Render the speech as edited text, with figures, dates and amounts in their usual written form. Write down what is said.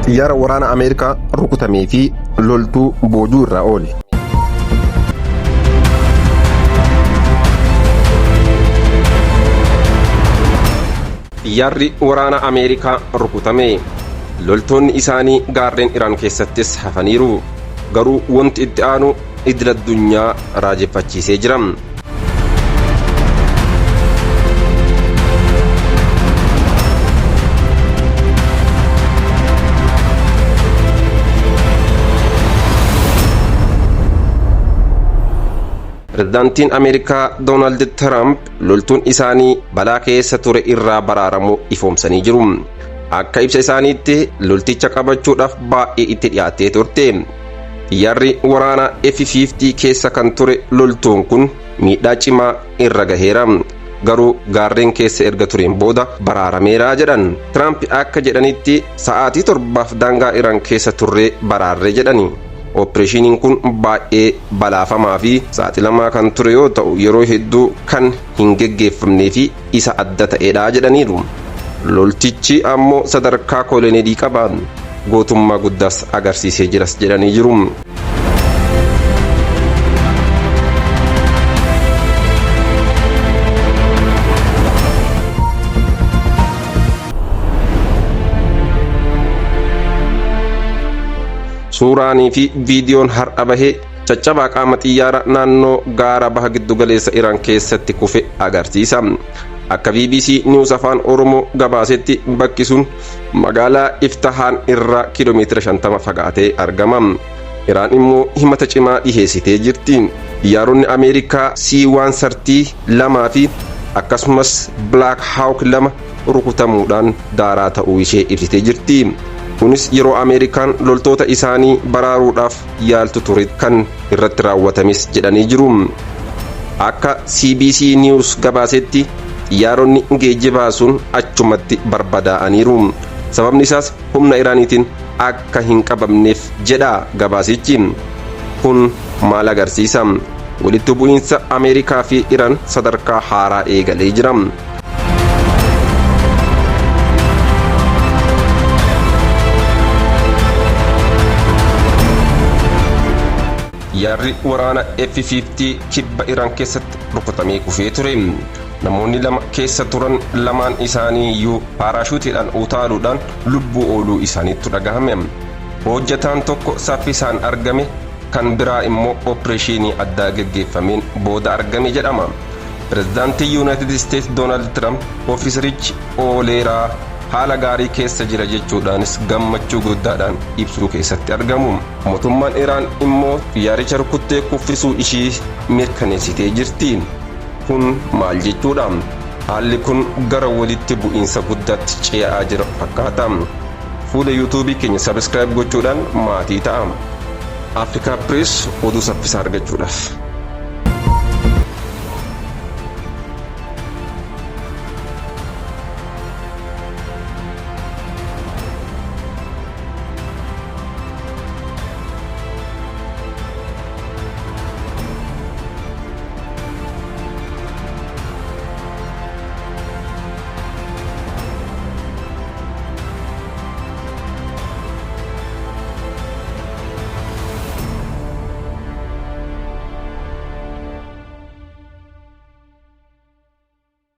xiyyaara waraana Ameerikaa rukutamee fi loltuu boojuu irraa oole. Xiyyaarri waraana Ameerikaa rukutame. Loltoonni isaanii gaarreen Iraan keessattis hafaniiru. Garuu wanti itti aanu idil addunyaa raajeffachiisee jira. Pirezidaantiin Ameerikaa Doonaald Tiraamp loltuun isaanii balaa keessa ture irraa baraaramuu ifoomsanii jiru. Akka ibsa isaaniitti lolticha qabachuudhaaf baay'ee itti dhiyaatee turte. Xiyyaarri waraanaa F-50 keessa kan ture loltuun kun miidhaa cimaa irra gaheera. Garuu gaarreen keessa erga tureen booda baraarameera jedhan. Tiraamp akka jedhanitti sa'aatii 7 daangaa Iraan keessa turree baraarre jedhani. Opereeshiniin kun baay'ee balaafamaa fi saaxilamaa kan ture yoo ta'u yeroo hedduu kan hin geggeeffamnee fi isa adda ta'edha jedhaniiru. Loltichi ammoo sadarkaa kolonelii qaba. Gootummaa guddaas agarsiisee jiras jedhanii jiru. Suuraanii fi viidiyoon har'a bahee caccabaa qaama xiyyaara naannoo gaara baha giddugaleessa Iraan keessatti kufe agarsiisa. Akka BBC News afaan Oromoo gabaasetti bakki sun magaalaa Iftahaan irraa kiiloomeetira 50 fagaatee argama. Iraan immoo himata cimaa dhiheessitee jirti. Xiyyaaronni Ameerikaa C-130 fi akkasumas Black Hawk 2 rukutamuudhaan daaraa ta'uu ishee ibsitee jirti. Kunis yeroo Ameerikaan loltoota isaanii baraaruudhaaf yaaltu ture kan irratti raawwatamis jedhanii jiru. Akka CBC News gabaasetti xiyyaaronni geejjibaa sun achumatti barbadaa'aniiru. Sababni isaas humna Iraaniitiin akka hin qabamneef jedha gabaasichi. Kun maal agarsiisa? Walitti bu'iinsa Ameerikaa fi Iraan sadarkaa haaraa eegalee jira. Xiyyaarri waraana F-50 kibba Iraan keessatti rukutamee kufee ture. Namoonni lama keessa turan lamaan isaanii iyyuu paaraashuutiidhaan utaaluudhaan lubbuu ooluu isaaniitu dhagahame. Hojjetaan tokko saffisaan argame, kan biraa immoo opereeshinii addaa geggeeffameen booda argame jedhama. Pirezidaantii Yuunaayitid Isteets Doonaald Tiraamp ofiisarichi ooleeraa haala gaarii keessa jira jechuudhaanis gammachuu guddaadhaan ibsuu keessatti argamu. Mootummaan Iraan immoo xiyyaaricha rukuttee kuffisuu ishii mirkaneessitee jirti. Kun maal jechuudha? Haalli kun gara walitti bu'iinsa guddaatti ce'aa jira fakkaata. Fuula YouTube keenya subscribe gochuudhaan maatii ta'a. Africa Press oduu saffisaa argachuudhaaf.